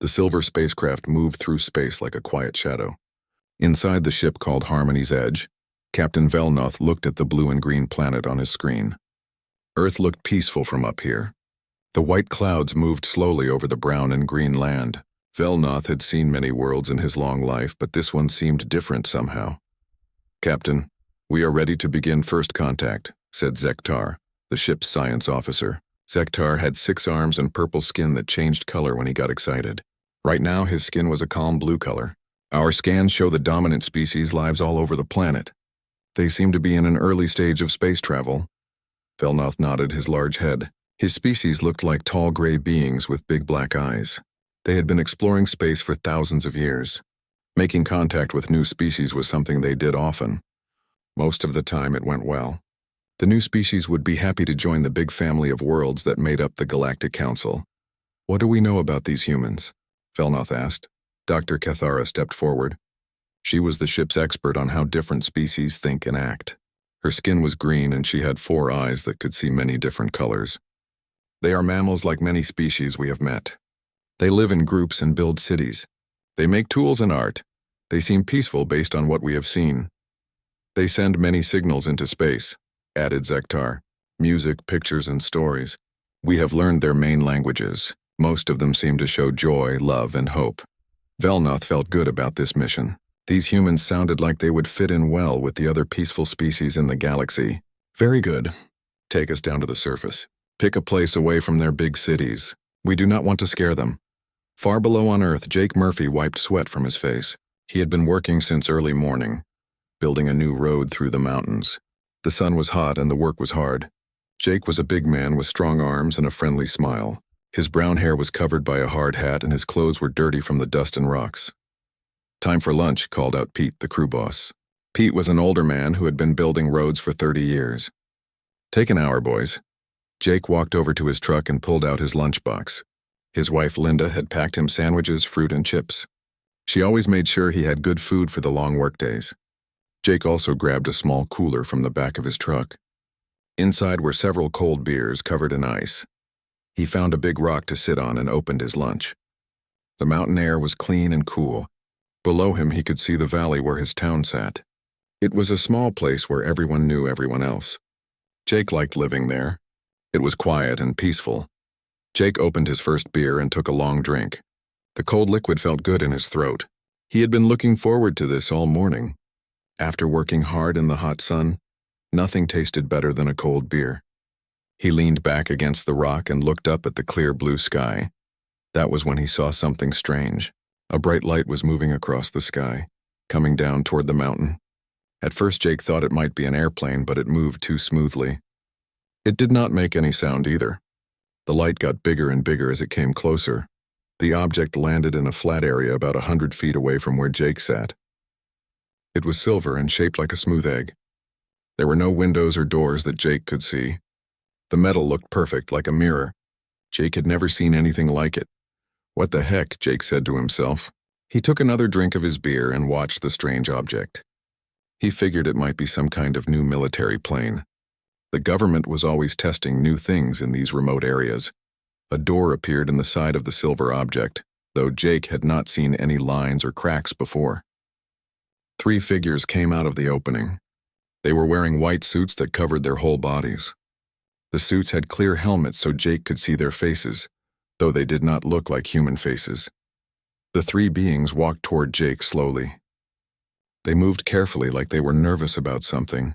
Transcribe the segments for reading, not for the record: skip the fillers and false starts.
The silver spacecraft moved through space like a quiet shadow. Inside the ship called Harmony's Edge, Captain Velnoth looked at the blue and green planet on his screen. Earth looked peaceful from up here. The white clouds moved slowly over the brown and green land. Velnoth had seen many worlds in his long life, but this one seemed different somehow. "Captain, we are ready to begin first contact," said Zektar, the ship's science officer. Zektar had 6 arms and purple skin that changed color when he got excited. Right now, his skin was a calm blue color. "Our scans show the dominant species lives all over the planet. They seem to be in an early stage of space travel." Velnoth nodded his large head. His species looked like tall gray beings with big black eyes. They had been exploring space for thousands of years. Making contact with new species was something they did often. Most of the time it went well. The new species would be happy to join the big family of worlds that made up the Galactic Council. "What do we know about these humans?" Velnoth asked. Dr. Cathara stepped forward. She was the ship's expert on how different species think and act. Her skin was green and she had 4 eyes that could see many different colors. "They are mammals like many species we have met. They live in groups and build cities. They make tools and art. They seem peaceful based on what we have seen. They send many signals into space," added Zektar. "Music, pictures, and stories. We have learned their main languages. Most of them seem to show joy, love, and hope." Velnoth felt good about this mission. These humans sounded like they would fit in well with the other peaceful species in the galaxy. "Very good. Take us down to the surface. Pick a place away from their big cities. We do not want to scare them." Far below on Earth, Jake Murphy wiped sweat from his face. He had been working since early morning, building a new road through the mountains. The sun was hot and the work was hard. Jake was a big man with strong arms and a friendly smile. His brown hair was covered by a hard hat and his clothes were dirty from the dust and rocks. "Time for lunch," called out Pete, the crew boss. Pete was an older man who had been building roads for 30 years. "Take an hour, boys." Jake walked over to his truck and pulled out his lunchbox. His wife Linda had packed him sandwiches, fruit, and chips. She always made sure he had good food for the long workdays. Jake also grabbed a small cooler from the back of his truck. Inside were several cold beers covered in ice. He found a big rock to sit on and opened his lunch. The mountain air was clean and cool. Below him he could see the valley where his town sat. It was a small place where everyone knew everyone else. Jake liked living there. It was quiet and peaceful. Jake opened his first beer and took a long drink. The cold liquid felt good in his throat. He had been looking forward to this all morning. After working hard in the hot sun, nothing tasted better than a cold beer. He leaned back against the rock and looked up at the clear blue sky. That was when he saw something strange. A bright light was moving across the sky, coming down toward the mountain. At first Jake thought it might be an airplane, but it moved too smoothly. It did not make any sound either. The light got bigger and bigger as it came closer. The object landed in a flat area about 100 feet away from where Jake sat. It was silver and shaped like a smooth egg. There were no windows or doors that Jake could see. The metal looked perfect, like a mirror. Jake had never seen anything like it. "What the heck?" Jake said to himself. He took another drink of his beer and watched the strange object. He figured it might be some kind of new military plane. The government was always testing new things in these remote areas. A door appeared in the side of the silver object, though Jake had not seen any lines or cracks before. 3 figures came out of the opening. They were wearing white suits that covered their whole bodies. The suits had clear helmets so Jake could see their faces, though they did not look like human faces. The 3 beings walked toward Jake slowly. They moved carefully like they were nervous about something.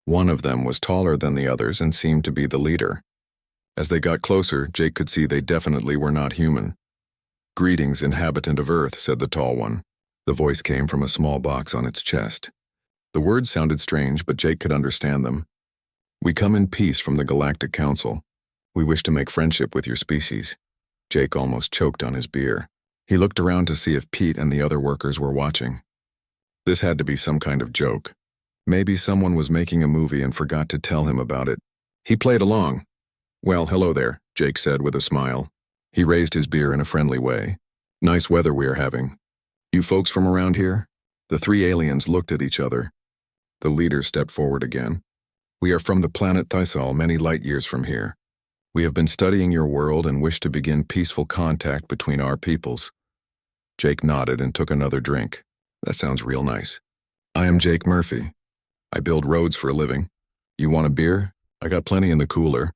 One of them was taller than the others and seemed to be the leader. As they got closer, Jake could see they definitely were not human. "Greetings, inhabitant of Earth," said the tall one. The voice came from a small box on its chest. The words sounded strange, but Jake could understand them. "We come in peace from the Galactic Council. We wish to make friendship with your species." Jake almost choked on his beer. He looked around to see if Pete and the other workers were watching. This had to be some kind of joke. Maybe someone was making a movie and forgot to tell him about it. He played along. "Well, hello there," Jake said with a smile. He raised his beer in a friendly way. "Nice weather we are having. You folks from around here?" The 3 aliens looked at each other. The leader stepped forward again. "We are from the planet Thysol, many light years from here. We have been studying your world and wish to begin peaceful contact between our peoples. Jake nodded and took another drink. That sounds real nice. I am Jake Murphy. I build roads for a living. You want a beer? I got plenty in the cooler.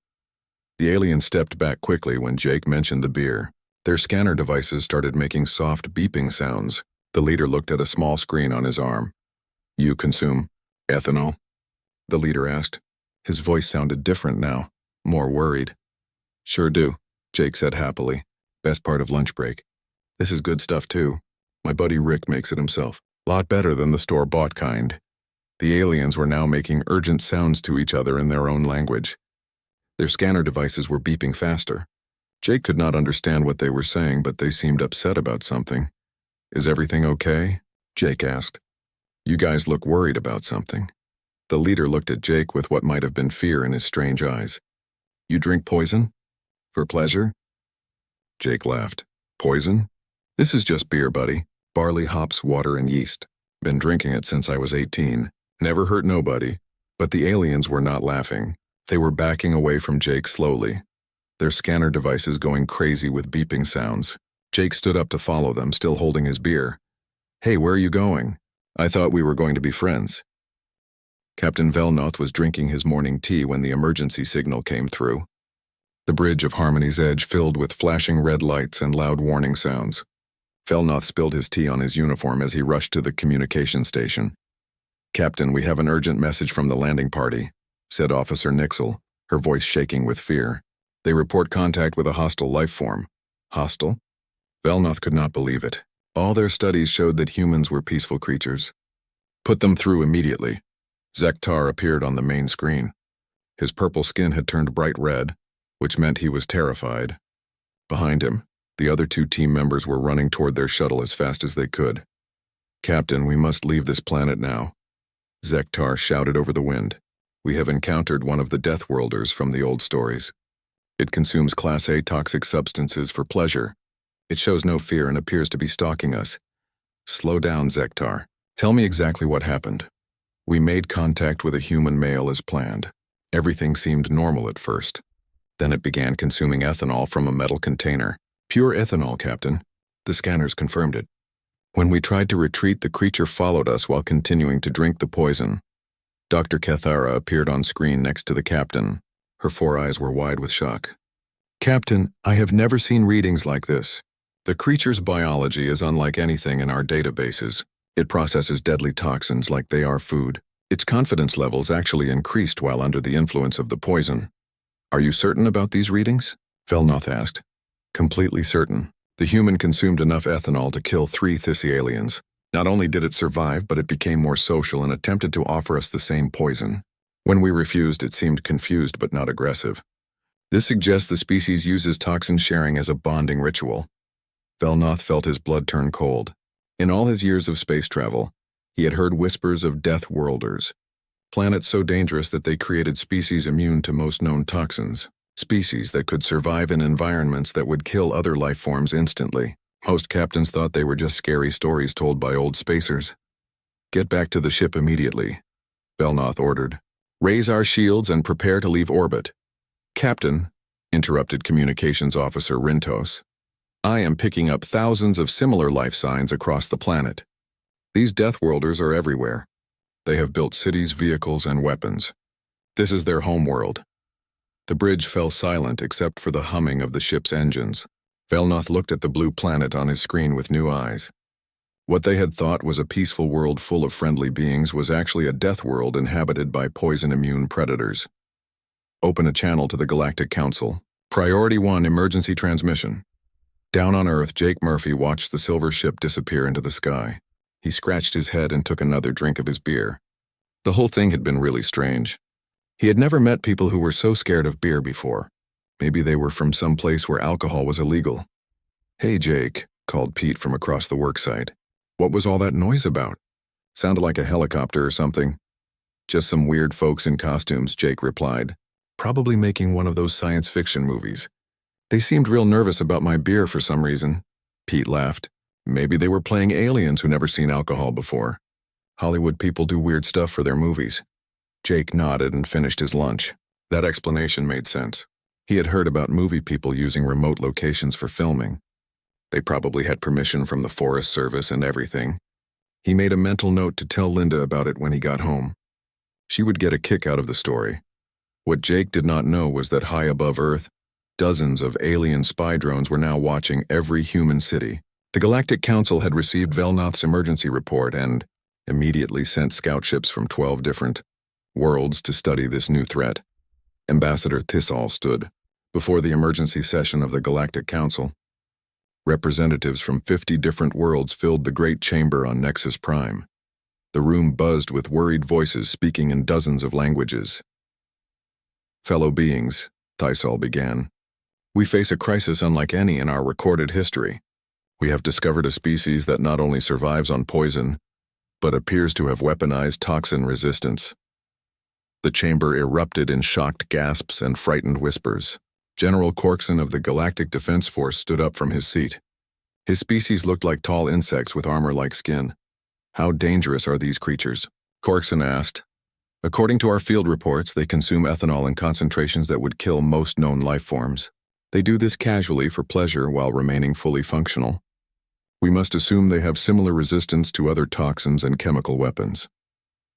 The alien stepped back quickly when Jake mentioned the beer. Their scanner devices started making soft beeping sounds. The leader looked at a small screen on his arm. You consume ethanol? The leader asked. His voice sounded different now, more worried. Sure do, Jake said happily. Best part of lunch break. This is good stuff too. My buddy Rick makes it himself. Lot better than the store-bought kind. The aliens were now making urgent sounds to each other in their own language. Their scanner devices were beeping faster. Jake could not understand what they were saying, but they seemed upset about something. Is everything okay? Jake asked. You guys look worried about something. The leader looked at Jake with what might have been fear in his strange eyes. You drink poison? For pleasure? Jake laughed. Poison? This is just beer, buddy. Barley, hops, water, and yeast. Been drinking it since I was 18. Never hurt nobody. But the aliens were not laughing. They were backing away from Jake slowly, their scanner devices going crazy with beeping sounds. Jake stood up to follow them, still holding his beer. Hey, where are you going? I thought we were going to be friends. Captain Velnoth was drinking his morning tea when the emergency signal came through. The bridge of Harmony's Edge filled with flashing red lights and loud warning sounds. Velnoth spilled his tea on his uniform as he rushed to the communication station. Captain, we have an urgent message from the landing party, said Officer Nixel, her voice shaking with fear. They report contact with a hostile life form. Hostile? Velnoth could not believe it. All their studies showed that humans were peaceful creatures. Put them through immediately. Zektar appeared on the main screen. His purple skin had turned bright red, which meant he was terrified. Behind him, the other two team members were running toward their shuttle as fast as they could. Captain, we must leave this planet now. Zektar shouted over the wind. We have encountered one of the Death Worlders from the old stories. It consumes Class A toxic substances for pleasure. It shows no fear and appears to be stalking us. Slow down, Zektar. Tell me exactly what happened. We made contact with a human male as planned. Everything seemed normal at first. Then it began consuming ethanol from a metal container. Pure ethanol, Captain. The scanners confirmed it. When we tried to retreat, the creature followed us while continuing to drink the poison. Dr. Cathara appeared on screen next to the captain. Her 4 eyes were wide with shock. Captain, I have never seen readings like this. The creature's biology is unlike anything in our databases. It processes deadly toxins like they are food. Its confidence levels actually increased while under the influence of the poison. Are you certain about these readings? Velnoth asked. Completely certain. The human consumed enough ethanol to kill 3 Thisialians. Not only did it survive, but it became more social and attempted to offer us the same poison. When we refused, it seemed confused but not aggressive. This suggests the species uses toxin sharing as a bonding ritual. Velnoth felt his blood turn cold. In all his years of space travel, he had heard whispers of Death Worlders, planets so dangerous that they created species immune to most known toxins, species that could survive in environments that would kill other life forms instantly. Most captains thought they were just scary stories told by old spacers. Get back to the ship immediately, Velnoth ordered. Raise our shields and prepare to leave orbit. Captain, interrupted Communications Officer Rintos, I am picking up thousands of similar life signs across the planet. These Death Worlders are everywhere. They have built cities, vehicles, and weapons. This is their homeworld. The bridge fell silent except for the humming of the ship's engines. Velnoth looked at the blue planet on his screen with new eyes. What they had thought was a peaceful world full of friendly beings was actually a death world inhabited by poison-immune predators. Open a channel to the Galactic Council. Priority 1, emergency transmission. Down on Earth, Jake Murphy watched the silver ship disappear into the sky. He scratched his head and took another drink of his beer. The whole thing had been really strange. He had never met people who were so scared of beer before. Maybe they were from some place where alcohol was illegal. Hey, Jake, called Pete from across the worksite. What was all that noise about? Sounded like a helicopter or something. Just some weird folks in costumes, Jake replied. Probably making one of those science fiction movies. They seemed real nervous about my beer for some reason. Pete laughed. Maybe they were playing aliens who never seen alcohol before. Hollywood people do weird stuff for their movies. Jake nodded and finished his lunch. That explanation made sense. He had heard about movie people using remote locations for filming. They probably had permission from the Forest Service and everything. He made a mental note to tell Linda about it when he got home. She would get a kick out of the story. What Jake did not know was that high above Earth, dozens of alien spy drones were now watching every human city. The Galactic Council had received Velnoth's emergency report and immediately sent scout ships from 12 different worlds to study this new threat. Ambassador Thisall stood before the emergency session of the Galactic Council. Representatives from 50 different worlds filled the great chamber on Nexus Prime. The room buzzed with worried voices speaking in dozens of languages. Fellow beings, Thisall began, we face a crisis unlike any in our recorded history. We have discovered a species that not only survives on poison, but appears to have weaponized toxin resistance. The chamber erupted in shocked gasps and frightened whispers. General Corkson of the Galactic Defense Force stood up from his seat. His species looked like tall insects with armor-like skin. How dangerous are these creatures? Corkson asked. According to our field reports, they consume ethanol in concentrations that would kill most known life forms. They do this casually for pleasure while remaining fully functional. We must assume they have similar resistance to other toxins and chemical weapons.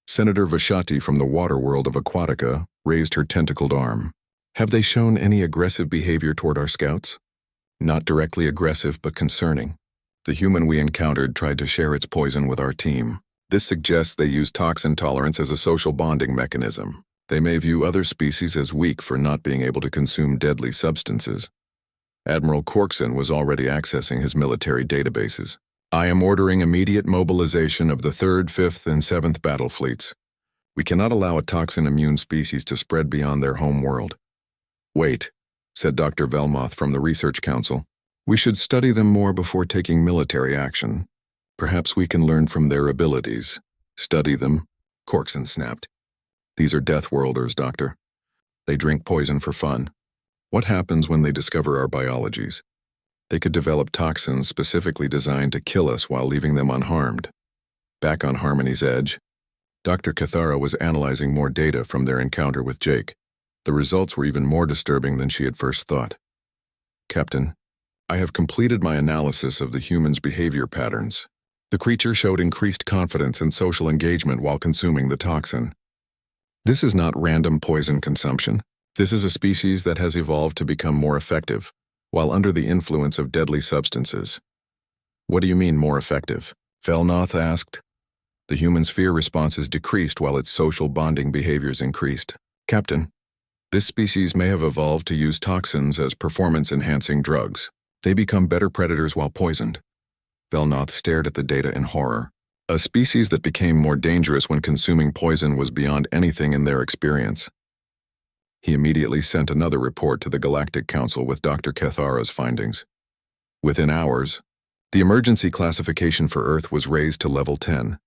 Senator Vashati from the water world of Aquatica raised her tentacled arm. Have they shown any aggressive behavior toward our scouts? Not directly aggressive, but concerning. The human we encountered tried to share its poison with our team. This suggests they use toxin tolerance as a social bonding mechanism. They may view other species as weak for not being able to consume deadly substances. Admiral Corkson was already accessing his military databases. I am ordering immediate mobilization of the 3rd, 5th, and 7th battle fleets. We cannot allow a toxin-immune species to spread beyond their home world. Wait, said Dr. Velnoth from the Research Council. We should study them more before taking military action. Perhaps we can learn from their abilities. Study them, Corkson snapped. These are Death Worlders, Doctor. They drink poison for fun. What happens when they discover our biologies? They could develop toxins specifically designed to kill us while leaving them unharmed. Back on Harmony's Edge, Dr. Cathara was analyzing more data from their encounter with Jake. The results were even more disturbing than she had first thought. Captain, I have completed my analysis of the human's behavior patterns. The creature showed increased confidence and social engagement while consuming the toxin. This is not random poison consumption. This is a species that has evolved to become more effective, while under the influence of deadly substances. What do you mean more effective? Velnoth asked. The human's fear responses decreased while its social bonding behaviors increased. Captain, this species may have evolved to use toxins as performance-enhancing drugs. They become better predators while poisoned. Velnoth stared at the data in horror. A species that became more dangerous when consuming poison was beyond anything in their experience. He immediately sent another report to the Galactic Council with Dr. Cathara's findings. Within hours, the emergency classification for Earth was raised to level 10,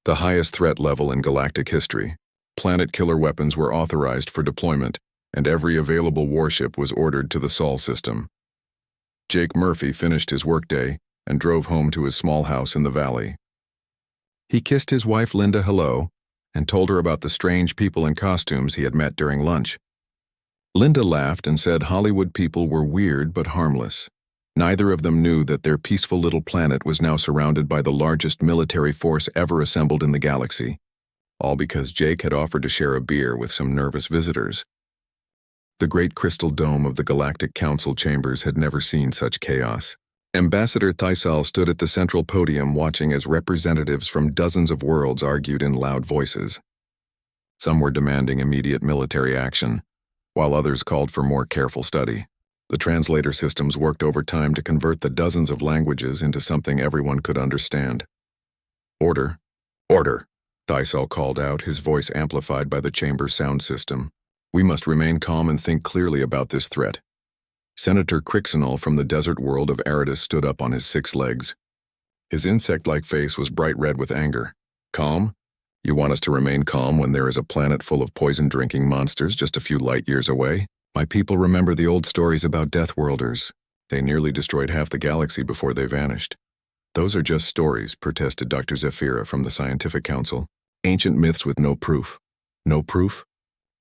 the highest threat level in galactic history. Planet killer weapons were authorized for deployment, and every available warship was ordered to the Sol system. Jake Murphy finished his workday and drove home to his small house in the valley. He kissed his wife Linda hello and told her about the strange people in costumes he had met during lunch. Linda laughed and said Hollywood people were weird but harmless. Neither of them knew that their peaceful little planet was now surrounded by the largest military force ever assembled in the galaxy, all because Jake had offered to share a beer with some nervous visitors. The great crystal dome of the Galactic Council chambers had never seen such chaos. Ambassador Thisall stood at the central podium watching as representatives from dozens of worlds argued in loud voices. Some were demanding immediate military action, while others called for more careful study. The translator systems worked overtime to convert the dozens of languages into something everyone could understand. Order. Order, Thisall called out, his voice amplified by the chamber's sound system. We must remain calm and think clearly about this threat. Senator Crixenol from the desert world of Aridus stood up on his 6 legs. His insect-like face was bright red with anger. Calm? You want us to remain calm when there is a planet full of poison-drinking monsters just a few light years away? My people remember the old stories about Death Worlders. They nearly destroyed half the galaxy before they vanished. Those are just stories, protested Dr. Zephyra from the Scientific Council. Ancient myths with no proof. No proof?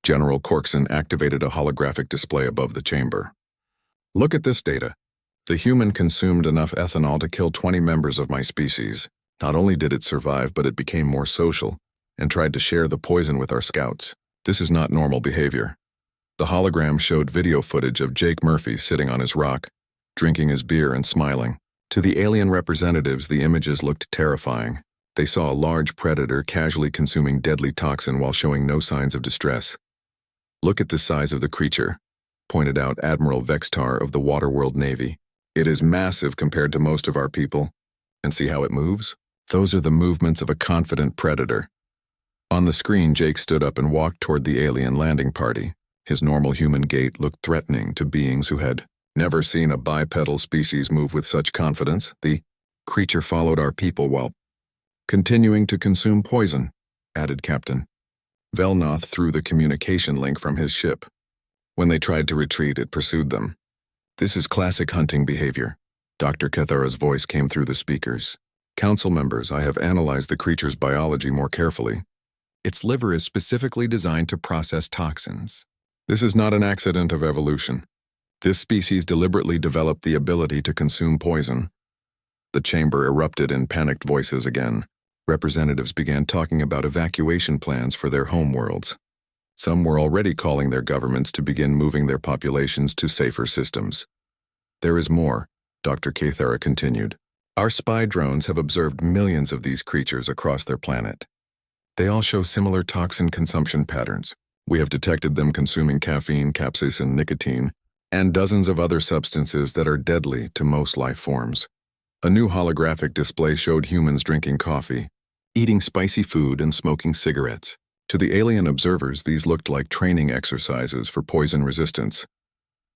General Corkson activated a holographic display above the chamber. Look at this data. The human consumed enough ethanol to kill 20 members of my species. Not only did it survive, but it became more social and tried to share the poison with our scouts. This is not normal behavior. The hologram showed video footage of Jake Murphy sitting on his rock, drinking his beer and smiling. To the alien representatives, the images looked terrifying. They saw a large predator casually consuming deadly toxin while showing no signs of distress. "Look at the size of the creature," pointed out Admiral Vextar of the Waterworld Navy. "It is massive compared to most of our people. And see how it moves? Those are the movements of a confident predator." On the screen, Jake stood up and walked toward the alien landing party. His normal human gait looked threatening to beings who had never seen a bipedal species move with such confidence. The creature followed our people while continuing to consume poison, added Captain Velnoth through the communication link from his ship. When they tried to retreat, it pursued them. "This is classic hunting behavior." Dr. Cathara's voice came through the speakers. "Council members, I have analyzed the creature's biology more carefully. Its liver is specifically designed to process toxins. This is not an accident of evolution. This species deliberately developed the ability to consume poison." The chamber erupted in panicked voices again. Representatives began talking about evacuation plans for their homeworlds. Some were already calling their governments to begin moving their populations to safer systems. "There is more," Dr. Cathara continued. "Our spy drones have observed millions of these creatures across their planet. They all show similar toxin consumption patterns. We have detected them consuming caffeine, capsaicin, nicotine, and dozens of other substances that are deadly to most life forms." A new holographic display showed humans drinking coffee, eating spicy food, and smoking cigarettes. To the alien observers, these looked like training exercises for poison resistance.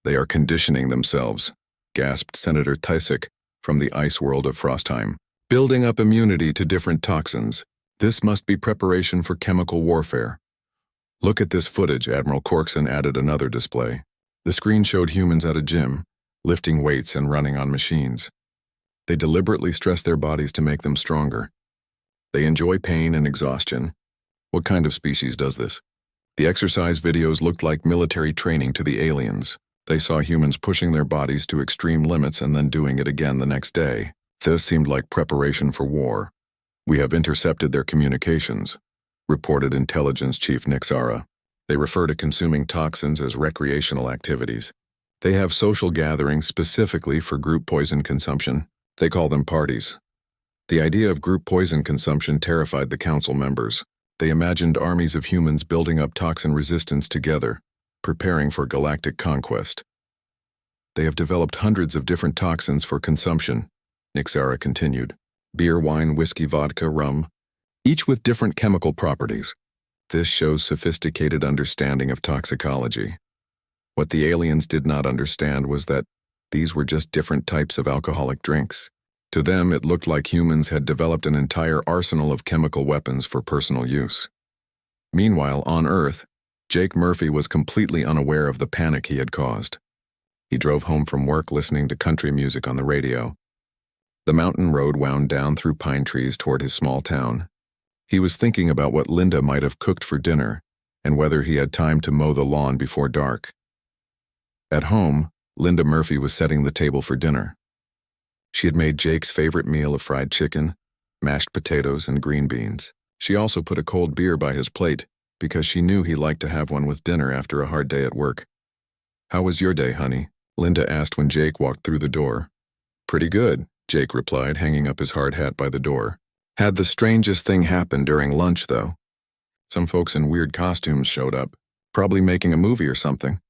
"They are conditioning themselves," gasped Senator Tysick from the ice world of Frostheim. "Building up immunity to different toxins. This must be preparation for chemical warfare." "Look at this footage," Admiral Corkson added another display. The screen showed humans at a gym, lifting weights and running on machines. They deliberately stress their bodies to make them stronger. They enjoy pain and exhaustion. What kind of species does this? The exercise videos looked like military training to the aliens. They saw humans pushing their bodies to extreme limits and then doing it again the next day. This seemed like preparation for war. "We have intercepted their communications," reported Intelligence Chief Nixara. "They refer to consuming toxins as recreational activities. They have social gatherings specifically for group poison consumption. They call them parties." The idea of group poison consumption terrified the council members. They imagined armies of humans building up toxin resistance together, preparing for galactic conquest. "They have developed hundreds of different toxins for consumption," Nixara continued. "Beer, wine, whiskey, vodka, rum, each with different chemical properties. This shows sophisticated understanding of toxicology. What the aliens did not understand was that these were just different types of alcoholic drinks. To them, it looked like humans had developed an entire arsenal of chemical weapons for personal use. Meanwhile, on Earth, Jake Murphy was completely unaware of the panic he had caused. He drove home from work listening to country music on the radio. The mountain road wound down through pine trees toward his small town. He was thinking about what Linda might have cooked for dinner and whether he had time to mow the lawn before dark. At home, Linda Murphy was setting the table for dinner. She had made Jake's favorite meal of fried chicken, mashed potatoes, and green beans. She also put a cold beer by his plate because she knew he liked to have one with dinner after a hard day at work. "How was your day, honey?" Linda asked when Jake walked through the door. "Pretty good," Jake replied, hanging up his hard hat by the door. "Had the strangest thing happen during lunch, though. Some folks in weird costumes showed up, probably making a movie or something."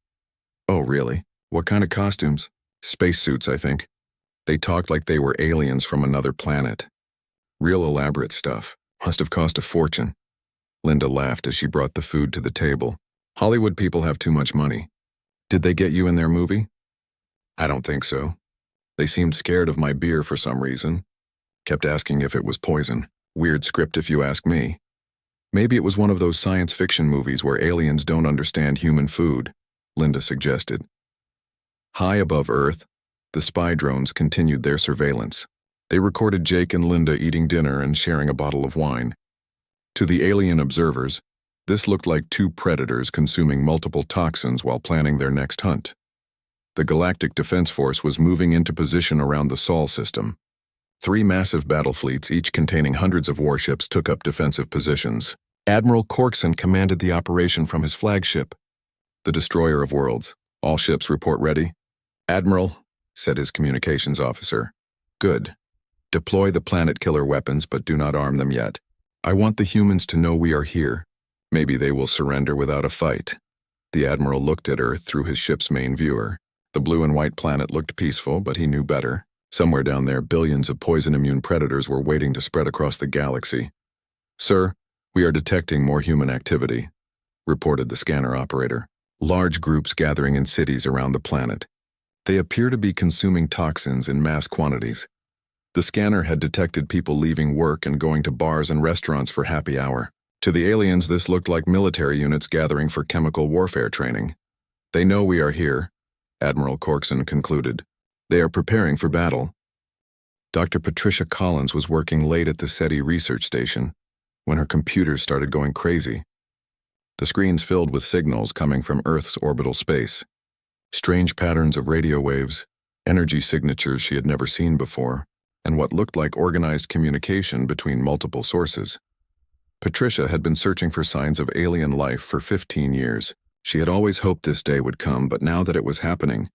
"Oh, really? What kind of costumes?" "Spacesuits, I think. They talked like they were aliens from another planet. Real elaborate stuff. Must have cost a fortune." Linda laughed as she brought the food to the table. "Hollywood people have too much money. Did they get you in their movie?" "I don't think so. They seemed scared of my beer for some reason. Kept asking if it was poison. Weird script if you ask me. Maybe it was one of those science fiction movies where aliens don't understand human food," Linda suggested. High above Earth, the spy drones continued their surveillance. They recorded Jake and Linda eating dinner and sharing a bottle of wine. To the alien observers, this looked like two predators consuming multiple toxins while planning their next hunt. The Galactic Defense Force was moving into position around the Sol system. 3 massive battle fleets, each containing hundreds of warships, took up defensive positions. Admiral Corkson commanded the operation from his flagship, the Destroyer of Worlds. All ships report ready. Admiral, said his communications officer. Good. Deploy the planet killer weapons, but do not arm them yet. I want the humans to know we are here. Maybe they will surrender without a fight. The Admiral looked at Earth through his ship's main viewer. The blue and white planet looked peaceful, but he knew better. Somewhere down there, billions of poison-immune predators were waiting to spread across the galaxy. Sir, we are detecting more human activity, reported the scanner operator. Large groups gathering in cities around the planet. They appear to be consuming toxins in mass quantities. The scanner had detected people leaving work and going to bars and restaurants for happy hour. To the aliens, this looked like military units gathering for chemical warfare training. They know we are here, Admiral Corkson concluded. They are preparing for battle. Dr. Patricia Collins was working late at the SETI research station when her computer started going crazy. The screens filled with signals coming from Earth's orbital space. Strange patterns of radio waves, energy signatures she had never seen before, and what looked like organized communication between multiple sources. Patricia had been searching for signs of alien life for 15 years. She had always hoped this day would come, but now that it was happening,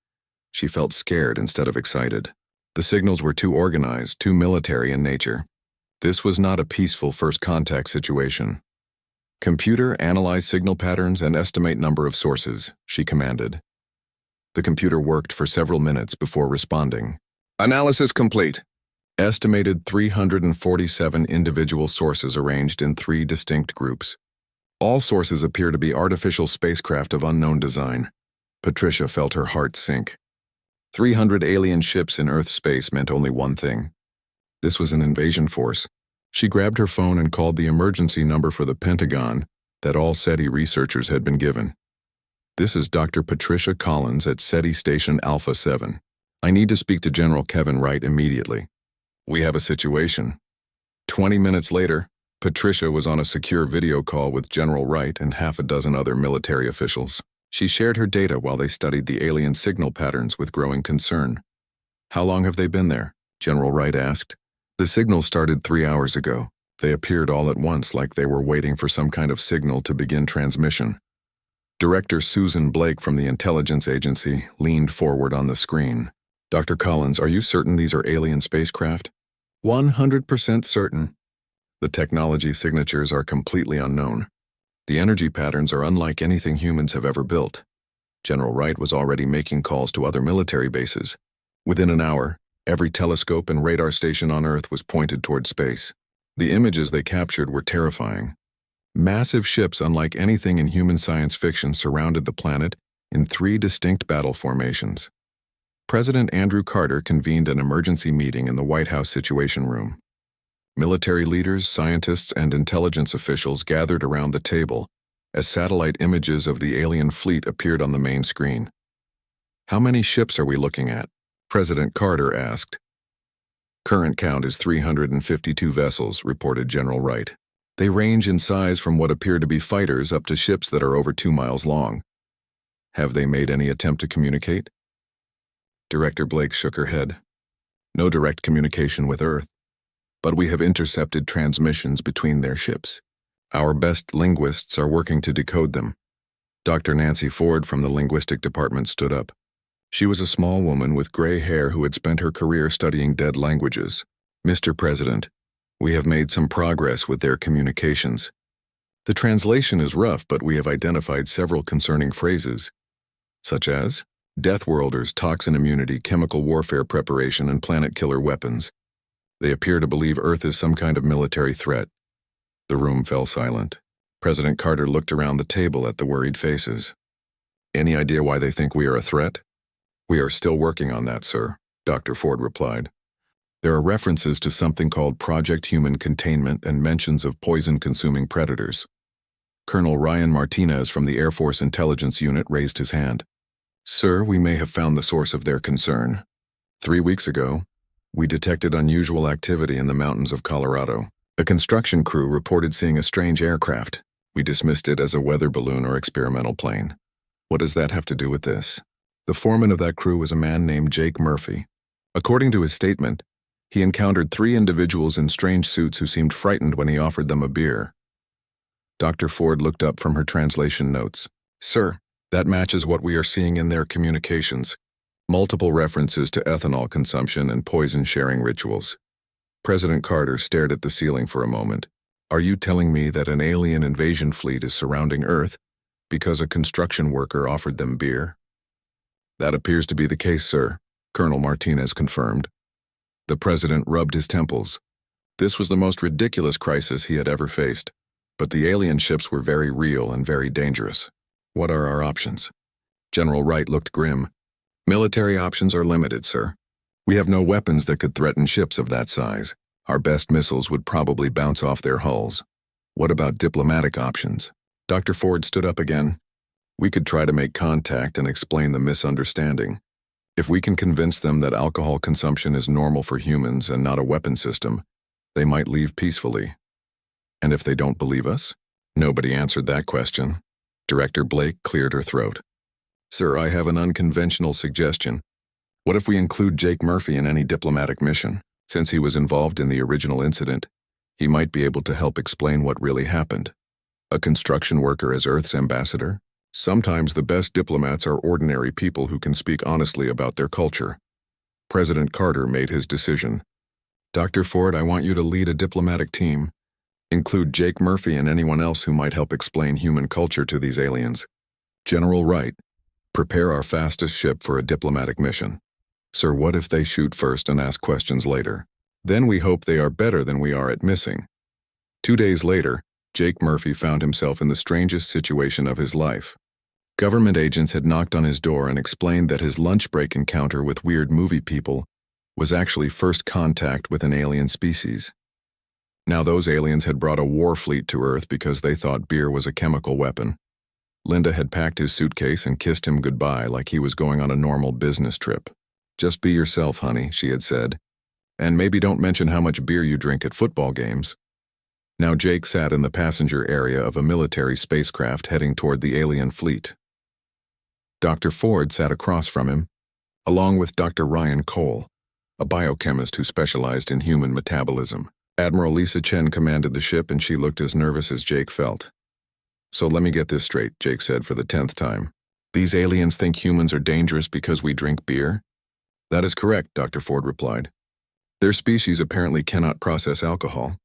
she felt scared instead of excited. The signals were too organized, too military in nature. This was not a peaceful first contact situation. Computer, analyze signal patterns and estimate number of sources, she commanded. The computer worked for several minutes before responding. Analysis complete. Estimated 347 individual sources arranged in 3 distinct groups. All sources appear to be artificial spacecraft of unknown design. Patricia felt her heart sink. 300 alien ships in Earth space meant only one thing. This was an invasion force. She grabbed her phone and called the emergency number for the Pentagon that all SETI researchers had been given. This is Dr. Patricia Collins at SETI Station Alpha 7. I need to speak to General Kevin Wright immediately. We have a situation. 20 minutes later, Patricia was on a secure video call with General Wright and half a dozen other military officials. She shared her data while they studied the alien signal patterns with growing concern. How long have they been there? General Wright asked. The signals started 3 hours ago. They appeared all at once like they were waiting for some kind of signal to begin transmission. Director Susan Blake from the intelligence agency leaned forward on the screen. Dr. Collins, are you certain these are alien spacecraft? 100% certain. The technology signatures are completely unknown. The energy patterns are unlike anything humans have ever built. General Wright was already making calls to other military bases. Within an hour, every telescope and radar station on Earth was pointed toward space. The images they captured were terrifying. Massive ships unlike anything in human science fiction surrounded the planet in 3 distinct battle formations. President Andrew Carter convened an emergency meeting in the White House Situation Room. Military leaders, scientists, and intelligence officials gathered around the table as satellite images of the alien fleet appeared on the main screen. How many ships are we looking at? President Carter asked. Current count is 352 vessels, reported General Wright. They range in size from what appear to be fighters up to ships that are over 2 miles long. Have they made any attempt to communicate? Director Blake shook her head. No direct communication with Earth, but we have intercepted transmissions between their ships. Our best linguists are working to decode them. Dr. Nancy Ford from the linguistic department stood up. She was a small woman with gray hair who had spent her career studying dead languages. Mr. President, we have made some progress with their communications. The translation is rough, but we have identified several concerning phrases, such as Death Worlders, toxin immunity, chemical warfare preparation, and planet killer weapons. They appear to believe Earth is some kind of military threat. The room fell silent. President Carter looked around the table at the worried faces. Any idea why they think we are a threat? We are still working on that, sir, Dr. Ford replied. There are references to something called Project Human Containment and mentions of poison-consuming predators. Colonel Ryan Martinez from the Air Force Intelligence Unit raised his hand. Sir, we may have found the source of their concern. 3 weeks ago, we detected unusual activity in the mountains of Colorado. A construction crew reported seeing a strange aircraft. We dismissed it as a weather balloon or experimental plane. What does that have to do with this? The foreman of that crew was a man named Jake Murphy. According to his statement, he encountered 3 individuals in strange suits who seemed frightened when he offered them a beer. Dr. Ford looked up from her translation notes. Sir, that matches what we are seeing in their communications. Multiple references to ethanol consumption and poison-sharing rituals. President Carter stared at the ceiling for a moment. Are you telling me that an alien invasion fleet is surrounding Earth because a construction worker offered them beer? That appears to be the case, sir, Colonel Martinez confirmed. The president rubbed his temples. This was the most ridiculous crisis he had ever faced, but the alien ships were very real and very dangerous. What are our options? General Wright looked grim. Military options are limited, sir. We have no weapons that could threaten ships of that size. Our best missiles would probably bounce off their hulls. What about diplomatic options? Dr. Ford stood up again. We could try to make contact and explain the misunderstanding. If we can convince them that alcohol consumption is normal for humans and not a weapon system, they might leave peacefully. And if they don't believe us? Nobody answered that question. Director Blake cleared her throat. Sir, I have an unconventional suggestion. What if we include Jake Murphy in any diplomatic mission? Since he was involved in the original incident, he might be able to help explain what really happened. A construction worker as Earth's ambassador? Sometimes the best diplomats are ordinary people who can speak honestly about their culture. President Carter made his decision. Dr. Ford, I want you to lead a diplomatic team. Include Jake Murphy and anyone else who might help explain human culture to these aliens. General Wright, prepare our fastest ship for a diplomatic mission. Sir, what if they shoot first and ask questions later? Then we hope they are better than we are at missing. 2 days later, Jake Murphy found himself in the strangest situation of his life. Government agents had knocked on his door and explained that his lunch break encounter with weird movie people was actually first contact with an alien species. Now those aliens had brought a war fleet to Earth because they thought beer was a chemical weapon. Linda had packed his suitcase and kissed him goodbye like he was going on a normal business trip. Just be yourself, honey, she had said. And maybe don't mention how much beer you drink at football games. Now Jake sat in the passenger area of a military spacecraft heading toward the alien fleet. Dr. Ford sat across from him, along with Dr. Ryan Cole, a biochemist who specialized in human metabolism. Admiral Lisa Chen commanded the ship and she looked as nervous as Jake felt. So let me get this straight, Jake said for the 10th time. These aliens think humans are dangerous because we drink beer? That is correct, Dr. Ford replied. Their species apparently cannot process alcohol.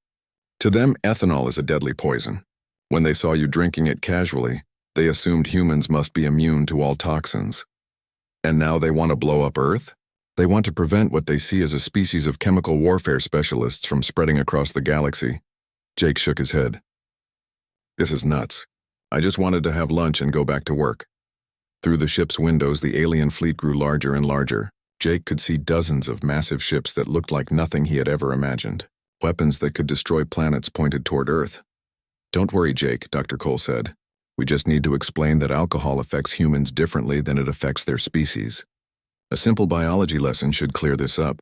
To them, ethanol is a deadly poison. When they saw you drinking it casually, they assumed humans must be immune to all toxins. And now they want to blow up Earth? They want to prevent what they see as a species of chemical warfare specialists from spreading across the galaxy. Jake shook his head. This is nuts. I just wanted to have lunch and go back to work. Through the ship's windows, the alien fleet grew larger and larger. Jake could see dozens of massive ships that looked like nothing he had ever imagined. Weapons that could destroy planets pointed toward Earth. Don't worry, Jake, Dr. Cole said. We just need to explain that alcohol affects humans differently than it affects their species. A simple biology lesson should clear this up.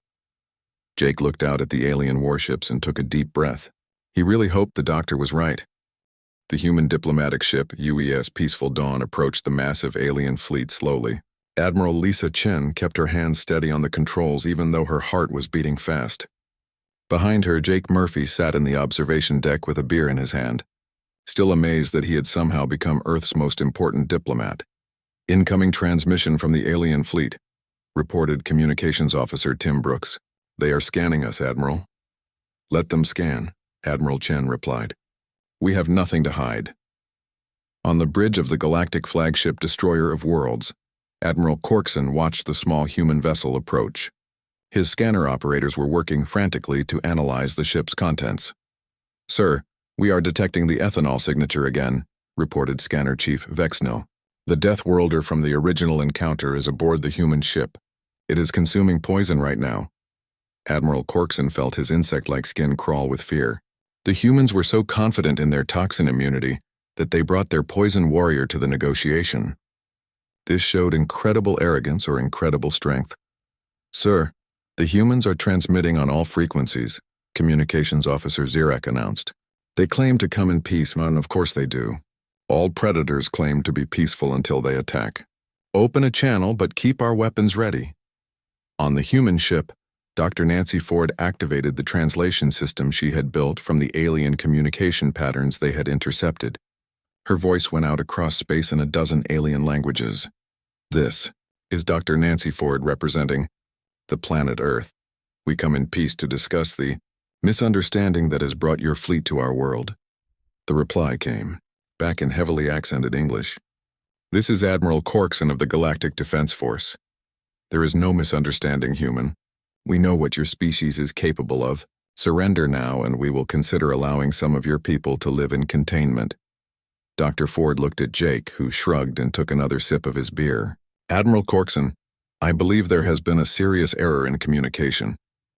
Jake looked out at the alien warships and took a deep breath. He really hoped the doctor was right. The human diplomatic ship UES Peaceful Dawn approached the massive alien fleet slowly. Admiral Lisa Chen kept her hands steady on the controls even though her heart was beating fast. Behind her, Jake Murphy sat in the observation deck with a beer in his hand, still amazed that he had somehow become Earth's most important diplomat. Incoming transmission from the alien fleet, reported Communications Officer Tim Brooks. They are scanning us, Admiral. Let them scan, Admiral Chen replied. We have nothing to hide. On the bridge of the Galactic flagship destroyer of worlds, Admiral Corkson watched the small human vessel approach. His scanner operators were working frantically to analyze the ship's contents. Sir, we are detecting the ethanol signature again, reported Scanner Chief Vexnil. The Death Worlder from the original encounter is aboard the human ship. It is consuming poison right now. Admiral Corkson felt his insect-like skin crawl with fear. The humans were so confident in their toxin immunity that they brought their poison warrior to the negotiation. This showed incredible arrogance or incredible strength. Sir, the humans are transmitting on all frequencies, Communications Officer Zirak announced. They claim to come in peace, and of course they do. All predators claim to be peaceful until they attack. Open a channel, but keep our weapons ready. On the human ship, Dr. Nancy Ford activated the translation system she had built from the alien communication patterns they had intercepted. Her voice went out across space in a dozen alien languages. This is Dr. Nancy Ford representing the planet Earth. We come in peace to discuss the misunderstanding that has brought your fleet to our world. The reply came, back in heavily accented English. This is Admiral Corkson of the Galactic Defense Force. There is no misunderstanding, human. We know what your species is capable of. Surrender now, and we will consider allowing some of your people to live in containment. Dr. Ford looked at Jake, who shrugged and took another sip of his beer. Admiral Corkson, I believe there has been a serious error in communication.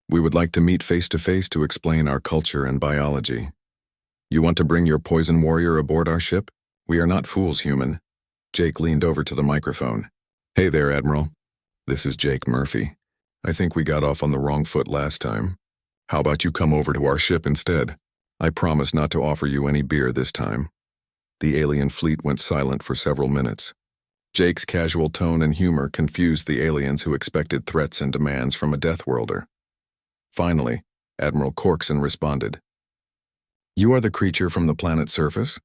We would like to meet face-to-face to explain our culture and biology. You want to bring your poison warrior aboard our ship? We are not fools, human. Jake leaned over to the microphone. Hey there, Admiral. This is Jake Murphy. I think we got off on the wrong foot last time. How about you come over to our ship instead? I promise not to offer you any beer this time. The alien fleet went silent for several minutes. Jake's casual tone and humor confused the aliens who expected threats and demands from a Death Worlder. Finally, Admiral Corkson responded. You are the creature from the planet's surface?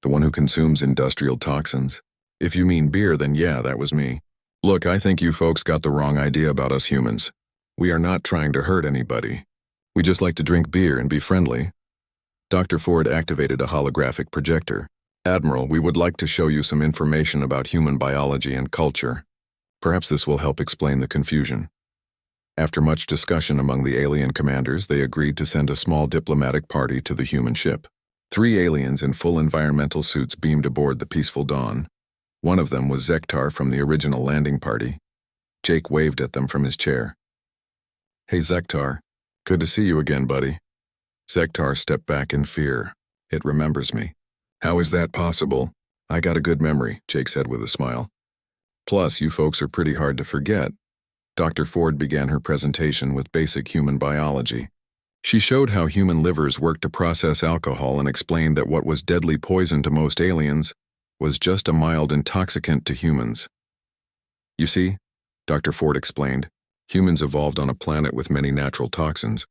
The one who consumes industrial toxins? If you mean beer, then yeah, that was me. Look, I think you folks got the wrong idea about us humans. We are not trying to hurt anybody. We just like to drink beer and be friendly. Dr. Ford activated a holographic projector. Admiral, we would like to show you some information about human biology and culture. Perhaps this will help explain the confusion. After much discussion among the alien commanders, they agreed to send a small diplomatic party to the human ship. 3 aliens in full environmental suits beamed aboard the Peaceful Dawn. One of them was Zektar from the original landing party. Jake waved at them from his chair. Hey Zektar, good to see you again, buddy. Zektar stepped back in fear. It remembers me. How is that possible? I got a good memory, Jake said with a smile. Plus, you folks are pretty hard to forget. Dr. Ford began her presentation with basic human biology. She showed how human livers work to process alcohol and explained that what was deadly poison to most aliens was just a mild intoxicant to humans. You see, Dr. Ford explained, humans evolved on a planet with many natural toxins.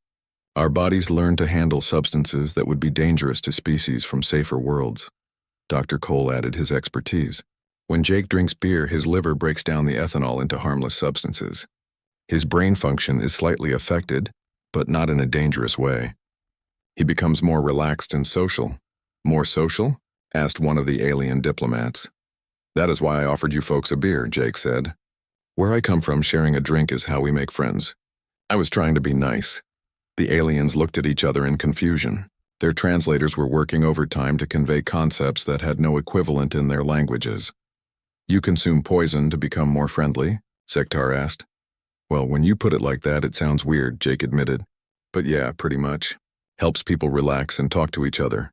Our bodies learned to handle substances that would be dangerous to species from safer worlds. Dr. Cole added his expertise. When Jake drinks beer, his liver breaks down the ethanol into harmless substances. His brain function is slightly affected, but not in a dangerous way. He becomes more relaxed and social. More social? Asked one of the alien diplomats. That is why I offered you folks a beer, Jake said. Where I come from, sharing a drink is how we make friends. I was trying to be nice. The aliens looked at each other in confusion. Their translators were working overtime to convey concepts that had no equivalent in their languages. You consume poison to become more friendly? Zektar asked. Well, when you put it like that, it sounds weird, Jake admitted. But yeah, pretty much. Helps people relax and talk to each other.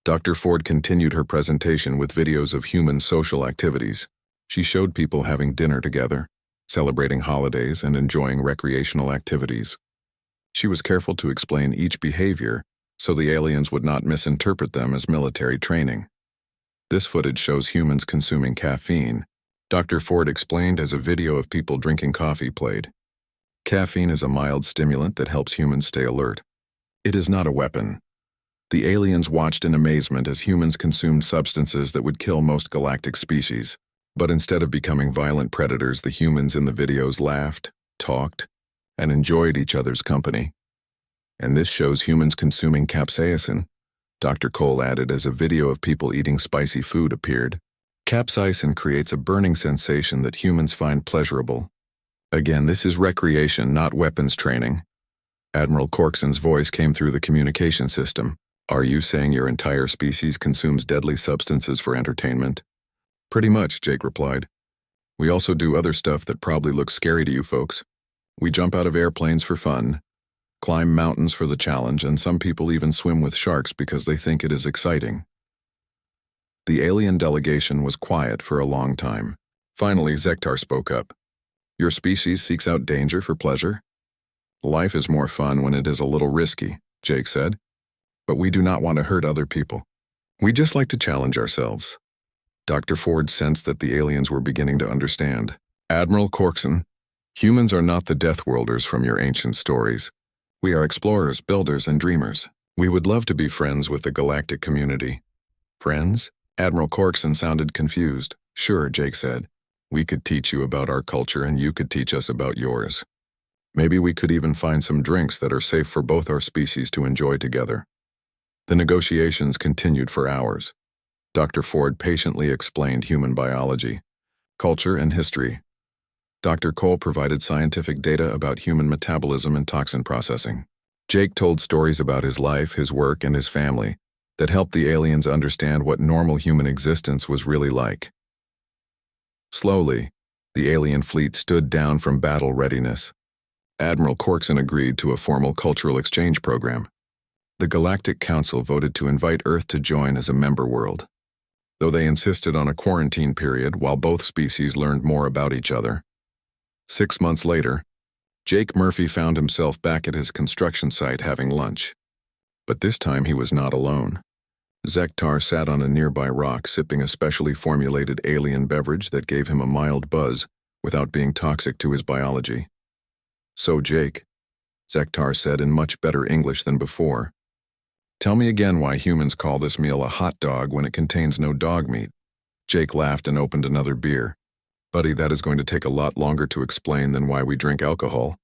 Dr. Ford continued her presentation with videos of human social activities. She showed people having dinner together, celebrating holidays, and enjoying recreational activities. She was careful to explain each behavior so the aliens would not misinterpret them as military training. This footage shows humans consuming caffeine. Dr. Ford explained as a video of people drinking coffee played. Caffeine is a mild stimulant that helps humans stay alert. It is not a weapon. The aliens watched in amazement as humans consumed substances that would kill most galactic species. But instead of becoming violent predators, the humans in the videos laughed, talked, and enjoyed each other's company. And this shows humans consuming capsaicin, Dr. Cole added as a video of people eating spicy food appeared. Capsaicin creates a burning sensation that humans find pleasurable. Again, this is recreation, not weapons training. Admiral Corkson's voice came through the communication system. Are you saying your entire species consumes deadly substances for entertainment? Pretty much, Jake replied. We also do other stuff that probably looks scary to you folks. We jump out of airplanes for fun, climb mountains for the challenge, and some people even swim with sharks because they think it is exciting. The alien delegation was quiet for a long time. Finally, Zektar spoke up. Your species seeks out danger for pleasure? Life is more fun when it is a little risky, Jake said. But we do not want to hurt other people. We just like to challenge ourselves. Dr. Ford sensed that the aliens were beginning to understand. Admiral Corkson, humans are not the Death Worlders from your ancient stories. We are explorers, builders, and dreamers. We would love to be friends with the galactic community. Friends? Admiral Corkson sounded confused. Sure, Jake said. We could teach you about our culture and you could teach us about yours. Maybe we could even find some drinks that are safe for both our species to enjoy together. The negotiations continued for hours. Dr. Ford patiently explained human biology, culture, and history. Dr. Cole provided scientific data about human metabolism and toxin processing. Jake told stories about his life, his work, and his family that helped the aliens understand what normal human existence was really like. Slowly, the alien fleet stood down from battle readiness. Admiral Corkson agreed to a formal cultural exchange program. The Galactic Council voted to invite Earth to join as a member world, though they insisted on a quarantine period while both species learned more about each other. 6 months later, Jake Murphy found himself back at his construction site having lunch. But this time he was not alone. Zektar sat on a nearby rock sipping a specially formulated alien beverage that gave him a mild buzz without being toxic to his biology. So Jake, Zektar said in much better English than before, tell me again why humans call this meal a hot dog when it contains no dog meat. Jake laughed and opened another beer. Buddy, that is going to take a lot longer to explain than why we drink alcohol.